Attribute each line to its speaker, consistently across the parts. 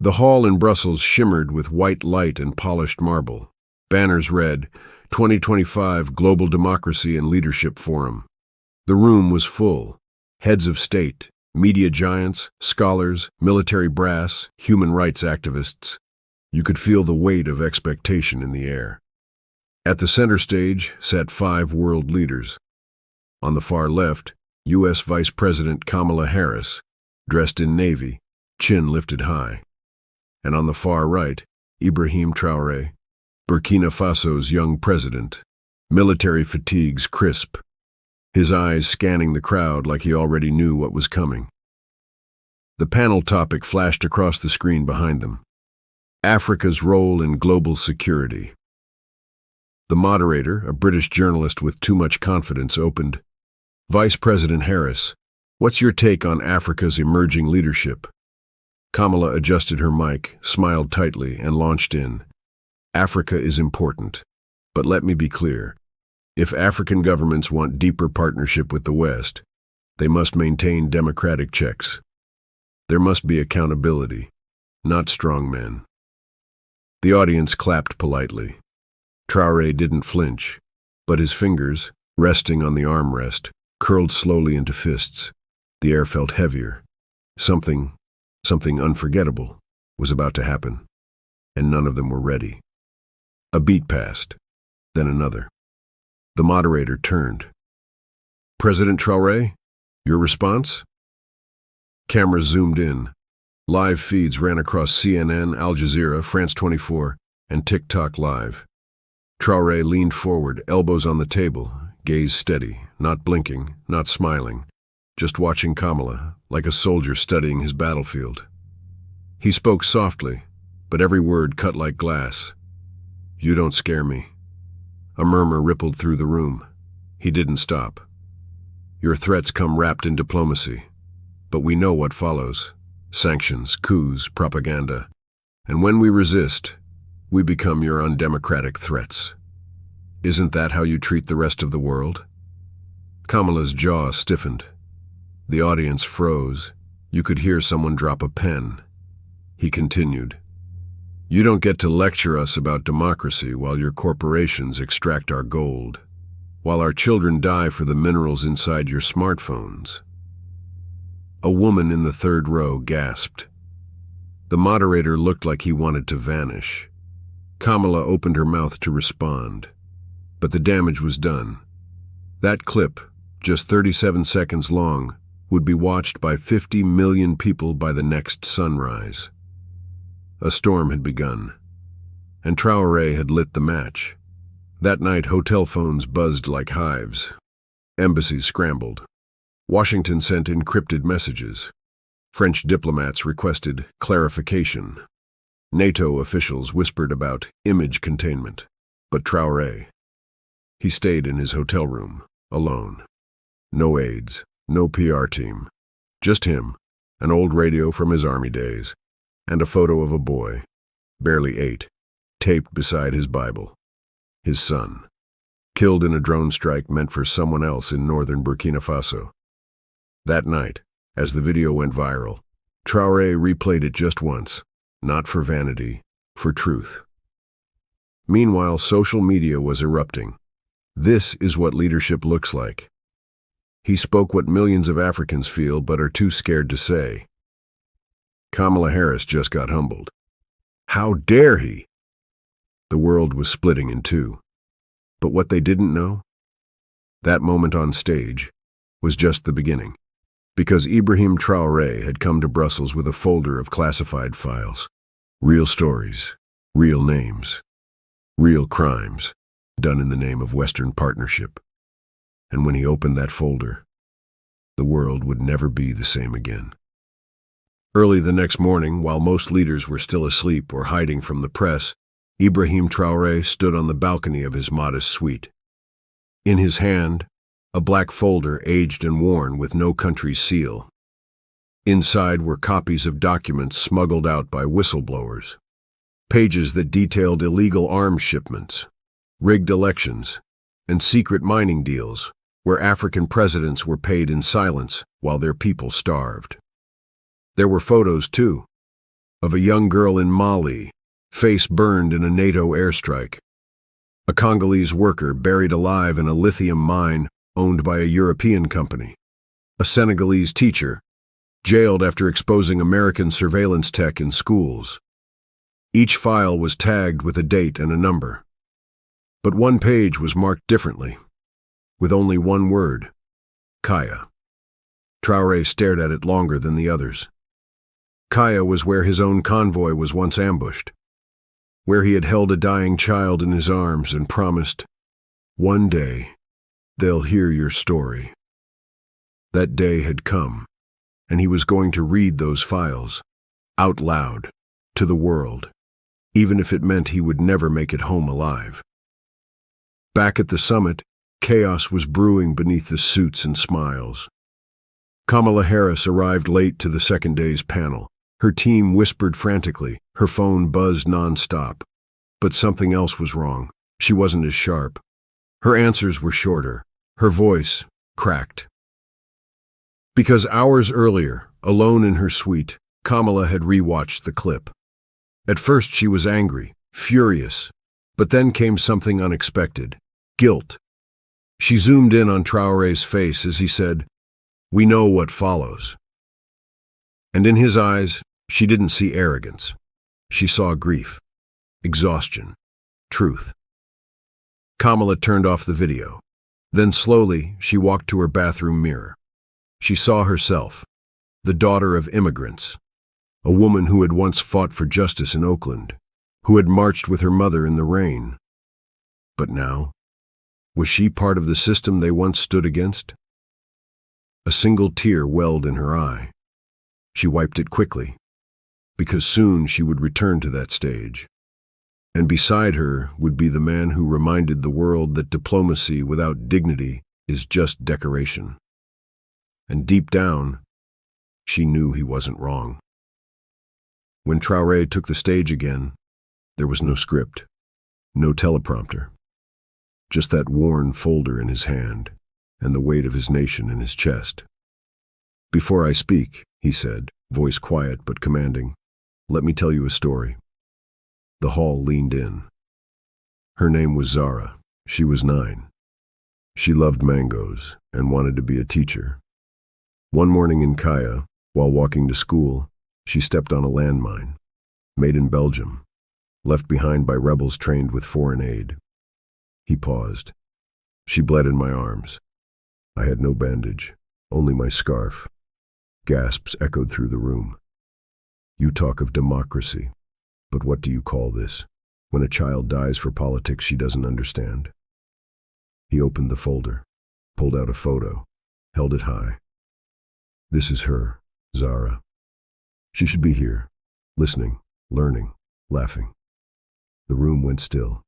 Speaker 1: The hall in Brussels shimmered with white light and polished marble. Banners read, 2025 Global Democracy and Leadership Forum. The room was full. Heads of state, media giants, scholars, military brass, human rights activists. You could feel the weight of expectation in the air. At the center stage sat 5 world leaders. On the far left, U.S. Vice President Kamala Harris, dressed in navy, chin lifted high. And on the far right, Ibrahim Traoré, Burkina Faso's young president, military fatigues crisp, his eyes scanning the crowd like he already knew what was coming. The panel topic flashed across the screen behind them. Africa's role in global security. The moderator, a British journalist with too much confidence, opened, Vice President Harris, what's your take on Africa's emerging leadership? Kamala adjusted her mic, smiled tightly, and launched in. Africa is important, but let me be clear. If African governments want deeper partnership with the West, they must maintain democratic checks. There must be accountability, not strong men. The audience clapped politely. Traoré didn't flinch, but his fingers, resting on the armrest, curled slowly into fists. The air felt heavier. Something unforgettable was about to happen, and none of them were ready. A beat passed, then another. The moderator turned. President Traoré, your response? Cameras zoomed in. Live feeds ran across CNN, Al Jazeera, France 24, and TikTok Live. Traoré leaned forward, elbows on the table, gaze steady, not blinking, not smiling, just watching Kamala, like a soldier studying his battlefield. He spoke softly, but every word cut like glass. You don't scare me. A murmur rippled through the room. He didn't stop. Your threats come wrapped in diplomacy, but we know what follows. Sanctions, coups, propaganda. And when we resist, we become your undemocratic threats. Isn't that how you treat the rest of the world? Kamala's jaw stiffened. The audience froze. You could hear someone drop a pen. He continued. You don't get to lecture us about democracy while your corporations extract our gold, while our children die for the minerals inside your smartphones. A woman in the third row gasped. The moderator looked like he wanted to vanish. Kamala opened her mouth to respond, but the damage was done. That clip, just 37 seconds long, would be watched by 50 million people by the next sunrise. A storm had begun, and Traoré had lit the match. That night, hotel phones buzzed like hives. Embassies scrambled. Washington sent encrypted messages. French diplomats requested clarification. NATO officials whispered about image containment. But Traoré, he stayed in his hotel room, alone. No aides, no PR team. Just him, an old radio from his army days, and a photo of a boy, barely 8, taped beside his Bible. His son, killed in a drone strike meant for someone else in northern Burkina Faso. That night, as the video went viral, Traoré replayed it just once, not for vanity, for truth. Meanwhile, social media was erupting. This is what leadership looks like. He spoke what millions of Africans feel but are too scared to say. Kamala Harris just got humbled. How dare he? The world was splitting in two. But what they didn't know? That moment on stage was just the beginning, because Ibrahim Traoré had come to Brussels with a folder of classified files. Real stories, real names, real crimes, done in the name of Western partnership. And when he opened that folder, the world would never be the same again. Early the next morning, while most leaders were still asleep or hiding from the press, Ibrahim Traoré stood on the balcony of his modest suite. In his hand, a black folder aged and worn with no country's seal. Inside were copies of documents smuggled out by whistleblowers, pages that detailed illegal arms shipments, rigged elections, and secret mining deals where African presidents were paid in silence while their people starved. There were photos, too. of a young girl in Mali, face burned in a NATO airstrike. A Congolese worker buried alive in a lithium mine owned by a European company. A Senegalese teacher jailed after exposing American surveillance tech in schools. Each file was tagged with a date and a number. But one page was marked differently, with only one word: Kaya. Traoré stared at it longer than the others. Kaya was where his own convoy was once ambushed, where he had held a dying child in his arms and promised, "One day, they'll hear your story." That day had come, and he was going to read those files, out loud, to the world, even if it meant he would never make it home alive. Back at the summit, chaos was brewing beneath the suits and smiles. Kamala Harris arrived late to the second day's panel. Her team whispered frantically, her phone buzzed nonstop. But something else was wrong. She wasn't as sharp. Her answers were shorter. Her voice cracked. Because hours earlier, alone in her suite, Kamala had rewatched the clip. At first she was angry, furious, but then came something unexpected: guilt. She zoomed in on Traoré's face as he said, "We know what follows." And in his eyes, she didn't see arrogance. She saw grief, exhaustion, truth. Kamala turned off the video. Then slowly, she walked to her bathroom mirror. She saw herself, the daughter of immigrants, a woman who had once fought for justice in Oakland, who had marched with her mother in the rain. But now, was she part of the system they once stood against? A single tear welled in her eye. She wiped it quickly, because soon she would return to that stage. And beside her would be the man who reminded the world that diplomacy without dignity is just decoration. And deep down, she knew he wasn't wrong. When Traoré took the stage again, there was no script, no teleprompter, just that worn folder in his hand and the weight of his nation in his chest. "Before I speak," he said, voice quiet but commanding, "let me tell you a story." The hall leaned in. Her name was Zara. She was 9. She loved mangoes and wanted to be a teacher. One morning in Kaya, while walking to school, she stepped on a landmine, made in Belgium, left behind by rebels trained with foreign aid. He paused. She bled in my arms. I had no bandage, only my scarf. Gasps echoed through the room. "You talk of democracy, but what do you call this, when a child dies for politics she doesn't understand?" He opened the folder, pulled out a photo, held it high. "This is her, Zara. She should be here, listening, learning, laughing." The room went still.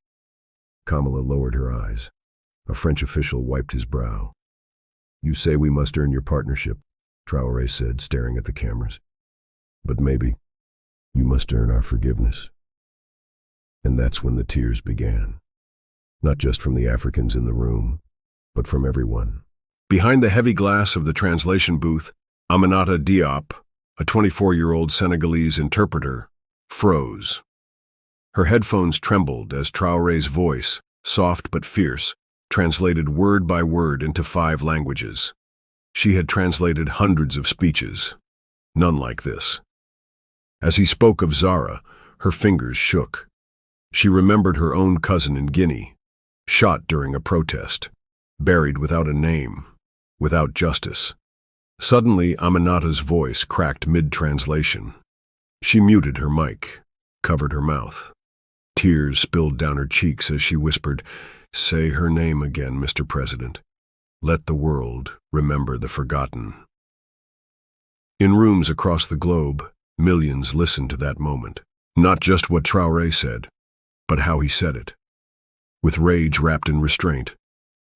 Speaker 1: Kamala lowered her eyes. A French official wiped his brow. "You say we must earn your partnership," Traoré said, staring at the cameras. "But maybe you must earn our forgiveness." And that's when the tears began. Not just from the Africans in the room, but from everyone. Behind the heavy glass of the translation booth, Aminata Diop, a 24-year-old Senegalese interpreter, froze. Her headphones trembled as Traoré's voice, soft but fierce, translated word by word into 5 languages. She had translated hundreds of speeches, none like this. As he spoke of Zara, her fingers shook. She remembered her own cousin in Guinea, shot during a protest, buried without a name, without justice. Suddenly, Aminata's voice cracked mid-translation. She muted her mic, covered her mouth. Tears spilled down her cheeks as she whispered, "Say her name again, Mr. President. Let the world remember the forgotten." In rooms across the globe, millions listened to that moment. Not just what Traoré said, but how he said it. With rage wrapped in restraint,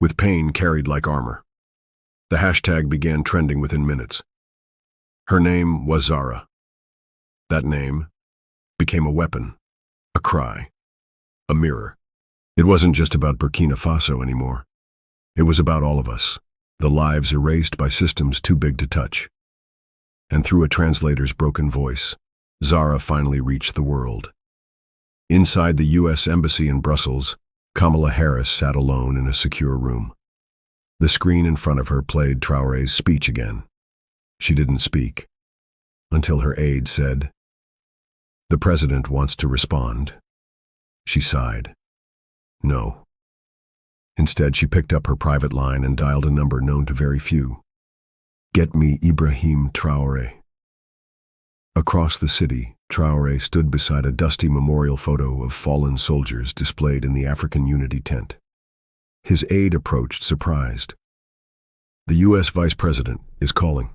Speaker 1: with pain carried like armor. The hashtag began trending within minutes. Her name was Zara. That name became a weapon, a cry, a mirror. It wasn't just about Burkina Faso anymore. It was about all of us, the lives erased by systems too big to touch. And through a translator's broken voice, Zara finally reached the world. Inside the U.S. Embassy in Brussels, Kamala Harris sat alone in a secure room. The screen in front of her played Traoré's speech again. She didn't speak, until her aide said, "The president wants to respond." She sighed. No. Instead, she picked up her private line and dialed a number known to very few. "Get me Ibrahim Traoré." Across the city, Traoré stood beside a dusty memorial photo of fallen soldiers displayed in the African Unity tent. His aide approached, surprised. "The U.S. Vice President is calling."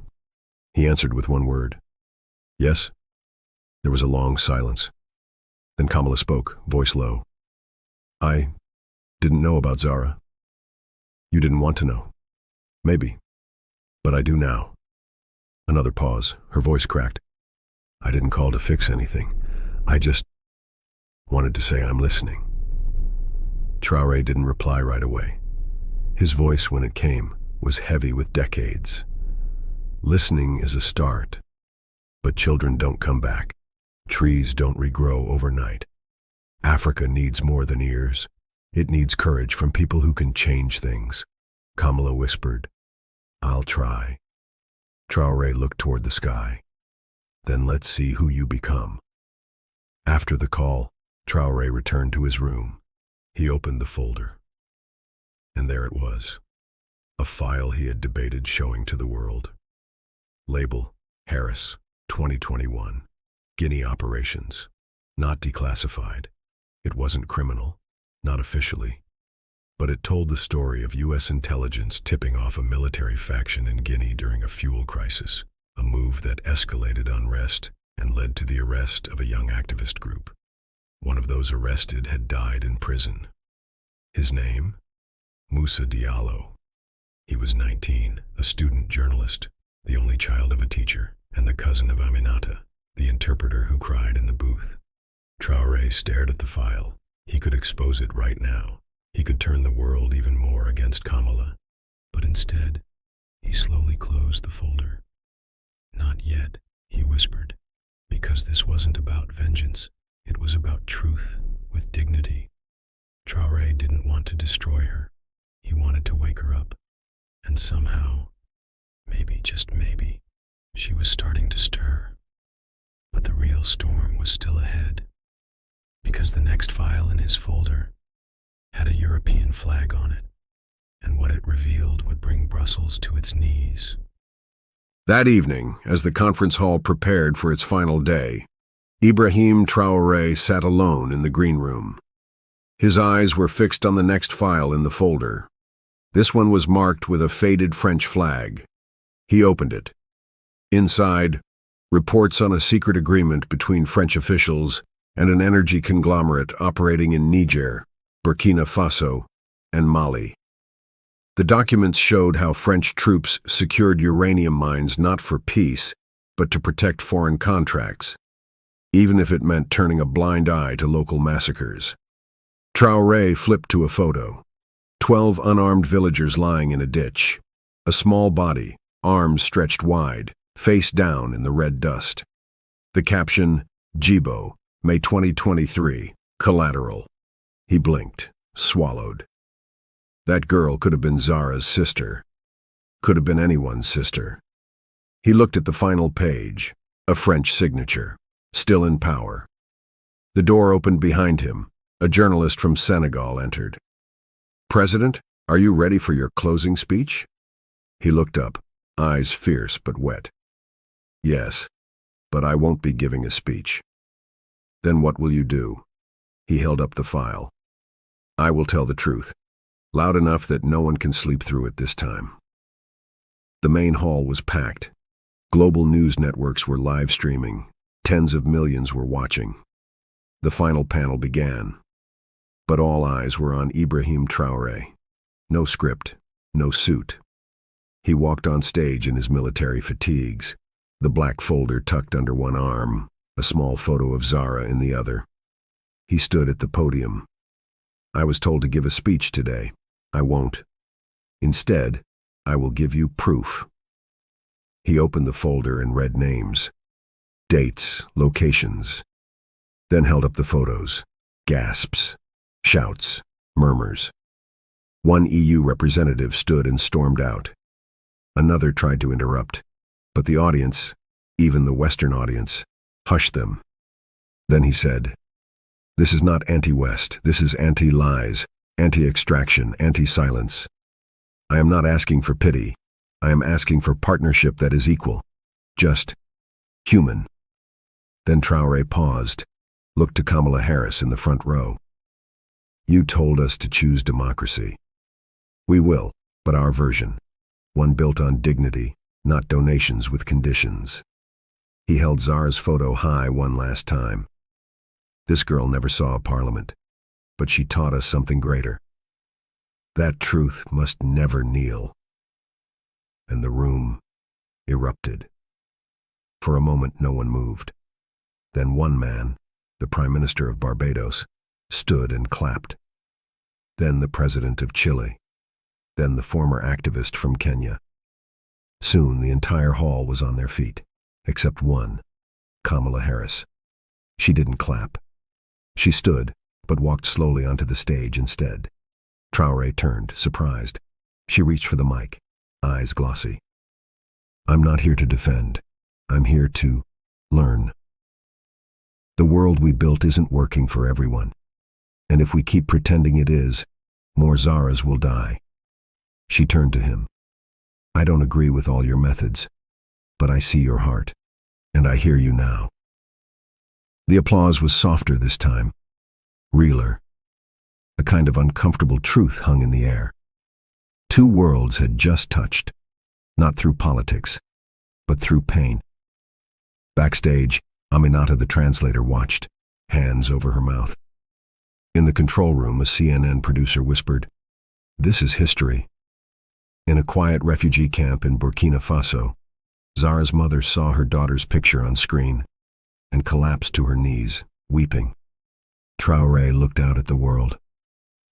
Speaker 1: He answered with one word. "Yes?" There was a long silence. Then Kamala spoke, voice low. "I didn't know about Zara." "You didn't want to know." "Maybe. But I do now." Another pause. Her voice cracked. "I didn't call to fix anything. I just wanted to say I'm listening." Traoré didn't reply right away. His voice, when it came, was heavy with decades. "Listening is a start, but children don't come back. Trees don't regrow overnight. Africa needs more than ears. It needs courage from people who can change things." Kamala whispered, "I'll try." Traoré looked toward the sky. "Then let's see who you become." After the call, Traoré returned to his room. He opened the folder. And there it was, a file he had debated showing to the world. Label, Harris, 2021. Guinea operations. Not declassified. It wasn't criminal, not officially. But it told the story of U.S. intelligence tipping off a military faction in Guinea during a fuel crisis, a move that escalated unrest and led to the arrest of a young activist group. One of those arrested had died in prison. His name? Moussa Diallo. He was 19, a student journalist, the only child of a teacher, and the cousin of Aminata, the interpreter who cried in the booth. Traoré stared at the file. He could expose it right now. He could turn the world even more against Kamala. But instead, he slowly closed the folder. "Not yet," he whispered, "because this wasn't about vengeance. It was about truth with dignity." Traoré didn't want to destroy her. He wanted to wake her up. And somehow, maybe, just maybe, she was starting to stir. But the real storm was still ahead, because the next file in his folder had a European flag on it, and what it revealed would bring Brussels to its knees. That evening, as the conference hall prepared for its final day, Ibrahim Traoré sat alone in the green room. His eyes were fixed on the next file in the folder. This one was marked with a faded French flag. He opened it. Inside, reports on a secret agreement between French officials and an energy conglomerate operating in Niger, Burkina Faso, and Mali. The documents showed how French troops secured uranium mines not for peace, but to protect foreign contracts, even if it meant turning a blind eye to local massacres. Traoré flipped to a photo. 12 unarmed villagers lying in a ditch. A small body, arms stretched wide, face down in the red dust. The caption, Djibo, May 2023, collateral. He blinked, swallowed. That girl could have been Zara's sister. Could have been anyone's sister. He looked at the final page, a French signature, still in power. The door opened behind him. A journalist from Senegal entered. "President, are you ready for your closing speech?" He looked up, eyes fierce but wet. "Yes, but I won't be giving a speech." "Then what will you do?" He held up the file. "I will tell the truth, loud enough that no one can sleep through it this time." The main hall was packed. Global news networks were live streaming. Tens of millions were watching. The final panel began. But all eyes were on Ibrahim Traoré. No script, no suit. He walked on stage in his military fatigues, the black folder tucked under one arm, a small photo of Zara in the other. He stood at the podium. "I was told to give a speech today. I won't. Instead, I will give you proof." He opened the folder and read names. dates, locations. Then held up the photos. Gasps, shouts, murmurs. One EU representative stood and stormed out. Another tried to interrupt, but the audience, even the Western audience, hushed them. Then he said, "This is not anti-West, this is anti-lies, anti-extraction, anti-silence. I am not asking for pity. I am asking for partnership that is equal, just, human." Then Traoré paused, looked to Kamala Harris in the front row. "You told us to choose democracy. We will, but our version, one built on dignity, not donations with conditions." He held Zara's photo high one last time. This girl never saw a parliament, but she taught us something greater. That truth must never kneel. And the room erupted. For a moment no one moved. Then one man, the Prime Minister of Barbados, stood and clapped. Then the President of Chile. Then the former activist from Kenya. Soon the entire hall was on their feet, except one, Kamala Harris. She didn't clap. She stood, but walked slowly onto the stage instead. Traoré turned, surprised. She reached for the mic, eyes glossy. "I'm not here to defend. I'm here to learn. The world we built isn't working for everyone. And if we keep pretending it is, more Zaras will die." She turned to him. "I don't agree with all your methods, but I see your heart, and I hear you now." The applause was softer this time, realer. A kind of uncomfortable truth hung in the air. Two worlds had just touched, not through politics, but through pain. Backstage, Aminata the translator watched, hands over her mouth. In the control room, a CNN producer whispered, "This is history." In a quiet refugee camp in Burkina Faso, Zara's mother saw her daughter's picture on screen and collapsed to her knees, weeping. Traoré looked out at the world.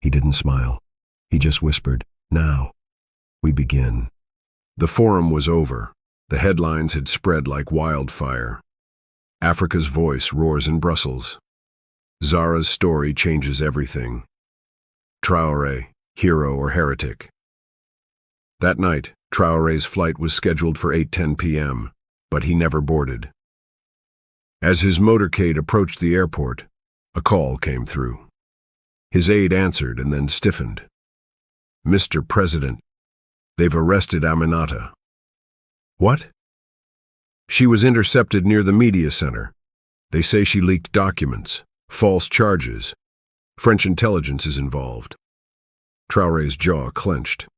Speaker 1: He didn't smile. He just whispered, "Now, we begin." The forum was over. The headlines had spread like wildfire. Africa's voice roars in Brussels. Zara's story changes everything. Traoré, hero or heretic. That night, Traoré's flight was scheduled for 8:10 p.m., but he never boarded. As his motorcade approached the airport, a call came through. His aide answered and then stiffened. "Mr. President, they've arrested Aminata." "What?" "She was intercepted near the media center. They say she leaked documents, false charges. French intelligence is involved." Traoré's jaw clenched.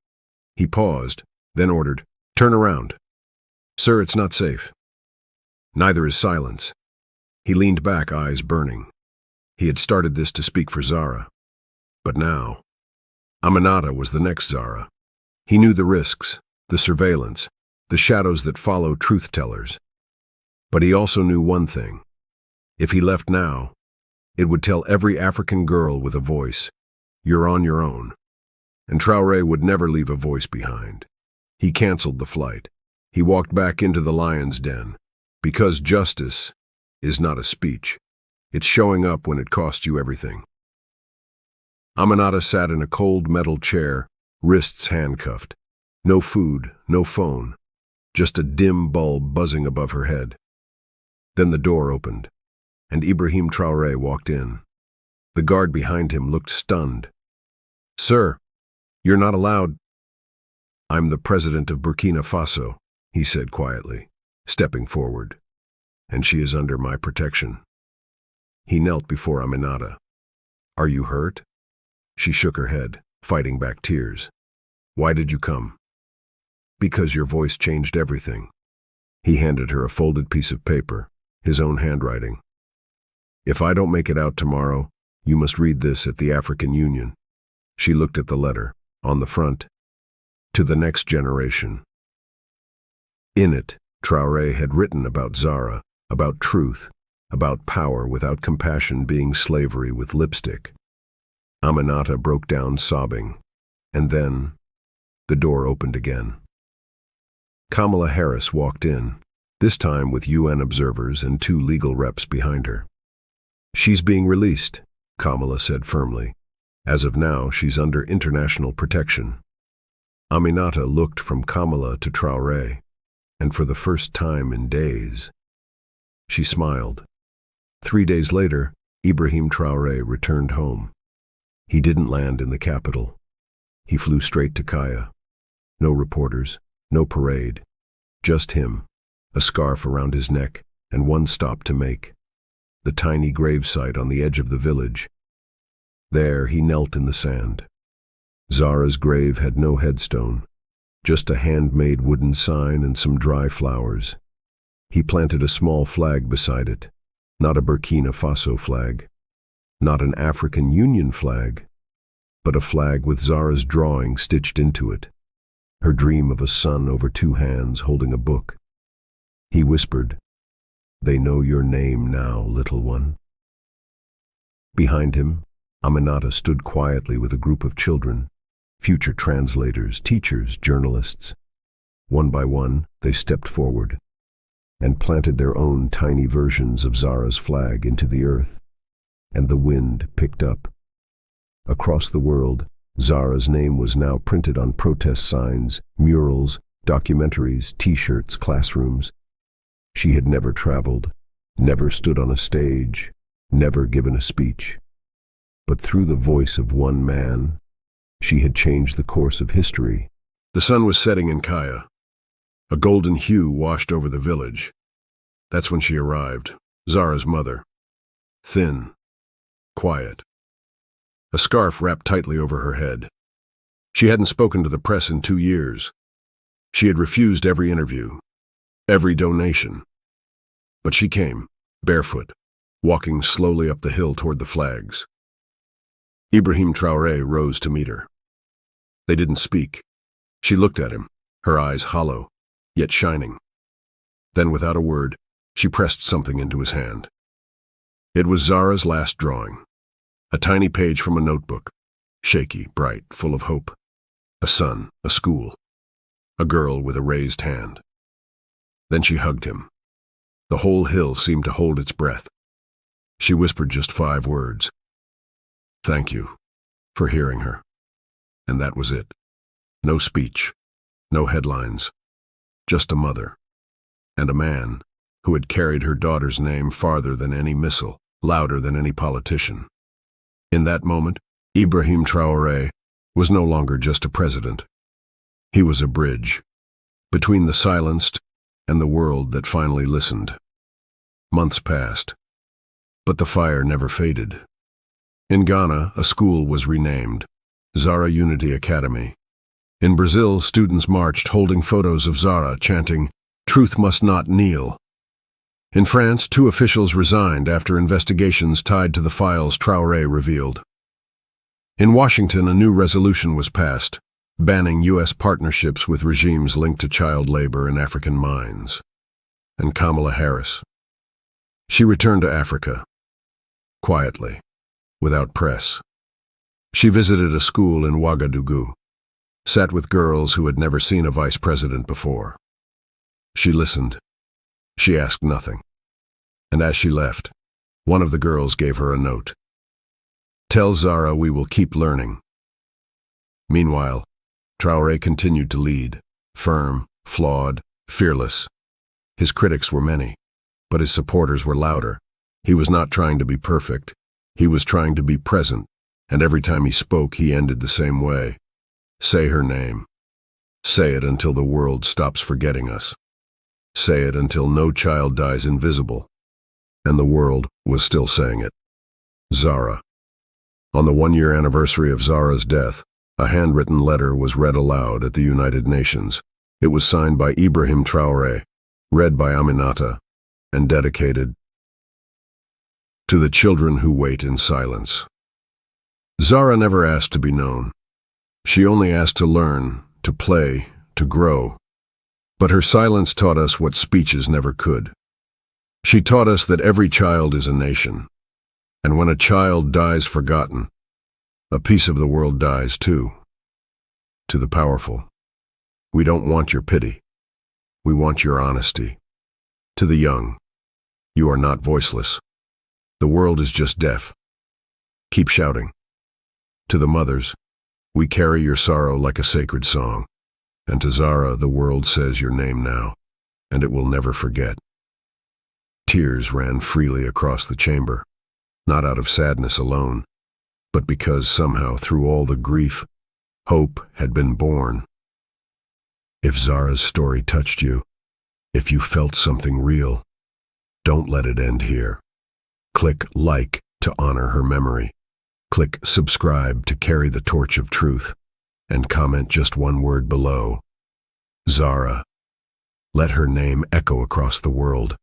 Speaker 1: He paused, then ordered, "Turn around." "Sir, it's not safe." Neither is silence. He leaned back, eyes burning. He had started this to speak for Zara. But now, Aminata was the next Zara. He knew the risks, the surveillance, the shadows that follow truth-tellers. But he also knew one thing. If he left now, it would tell every African girl with a voice, "You're on your own." And Traoré would never leave a voice behind. He canceled the flight. He walked back into the lion's den. Because justice is not a speech. It's showing up when it costs you everything. Aminata sat in a cold metal chair, wrists handcuffed. No food, no phone. Just a dim bulb buzzing above her head. Then the door opened, and Ibrahim Traoré walked in. The guard behind him looked stunned. "Sir, you're not allowed." "I'm the president of Burkina Faso," he said quietly, stepping forward. "And she is under my protection." He knelt before Aminata. "Are you hurt?" She shook her head, fighting back tears. "Why did you come?" "Because your voice changed everything." He handed her a folded piece of paper, his own handwriting. "If I don't make it out tomorrow, you must read this at the African Union." She looked at the letter. On the front, "To the next generation." In it, Traoré had written about Zara, about truth, about power without compassion being slavery with lipstick. Aminata broke down sobbing, and then the door opened again. Kamala Harris walked in, this time with UN observers and 2 legal reps behind her. "She's being released," Kamala said firmly. "As of now, she's under international protection." Aminata looked from Kamala to Traoré, and for the first time in days, she smiled. 3 days later, Ibrahim Traoré returned home. He didn't land in the capital. He flew straight to Kaya. No reporters, no parade, just him, a scarf around his neck, and one stop to make: the tiny gravesite on the edge of the village. There he knelt in the sand. Zara's grave had no headstone, just a handmade wooden sign and some dry flowers. He planted a small flag beside it, not a Burkina Faso flag, not an African Union flag, but a flag with Zara's drawing stitched into it, her dream of a son over 2 hands holding a book. He whispered, "They know your name now, little one." Behind him, Aminata stood quietly with a group of children, future translators, teachers, journalists. One by one, they stepped forward and planted their own tiny versions of Zara's flag into the earth, and the wind picked up. Across the world, Zara's name was now printed on protest signs, murals, documentaries, T-shirts, classrooms. She had never traveled, never stood on a stage, never given a speech. But through the voice of one man, she had changed the course of history. The sun was setting in Kaya. A golden hue washed over the village. That's when she arrived, Zara's mother. Thin, quiet. A scarf wrapped tightly over her head. She hadn't spoken to the press in 2 years. She had refused every interview, every donation. But she came, barefoot, walking slowly up the hill toward the flags. Ibrahim Traoré rose to meet her. They didn't speak. She looked at him, her eyes hollow, yet shining. Then, without a word, she pressed something into his hand. It was Zara's last drawing. A tiny page from a notebook, shaky, bright, full of hope. A son, a school, a girl with a raised hand. Then she hugged him. The whole hill seemed to hold its breath. She whispered just 5 words. "Thank you," for hearing her. And that was it. No speech, no headlines, just a mother and a man who had carried her daughter's name farther than any missile, louder than any politician. In that moment, Ibrahim Traoré was no longer just a president. He was a bridge between the silenced and the world that finally listened. Months passed, but the fire never faded. In Ghana, a school was renamed, Zara Unity Academy. In Brazil, students marched holding photos of Zara, chanting, "Truth must not kneel." In France, 2 officials resigned after investigations tied to the files Traoré revealed. In Washington, a new resolution was passed, banning U.S. partnerships with regimes linked to child labor in African mines. And Kamala Harris. She returned to Africa, quietly, without press. She visited a school in Ouagadougou, sat with girls who had never seen a vice president before. She listened. She asked nothing. And as she left, one of the girls gave her a note. "Tell Zara we will keep learning." Meanwhile, Traoré continued to lead, firm, flawed, fearless. His critics were many, but his supporters were louder. He was not trying to be perfect. He was trying to be present, and every time he spoke, he ended the same way. "Say her name. Say it until the world stops forgetting us. Say it until no child dies invisible." And the world was still saying it. Zara. On the 1-year anniversary of Zara's death, a handwritten letter was read aloud at the United Nations. It was signed by Ibrahim Traoré, read by Aminata, and dedicated to the children who wait in silence. Zara never asked to be known. She only asked to learn, to play, to grow. But her silence taught us what speeches never could. She taught us that every child is a nation, and when a child dies forgotten, a piece of the world dies too. To the powerful, we don't want your pity. We want your honesty. To the young, you are not voiceless. The world is just deaf. Keep shouting. To the mothers, we carry your sorrow like a sacred song. And to Zara, the world says your name now, and it will never forget. Tears ran freely across the chamber, not out of sadness alone, but because somehow through all the grief, hope had been born. If Zara's story touched you, if you felt something real, don't let it end here. Click like to honor her memory. Click subscribe to carry the torch of truth, and comment just one word below. Zara. Let her name echo across the world.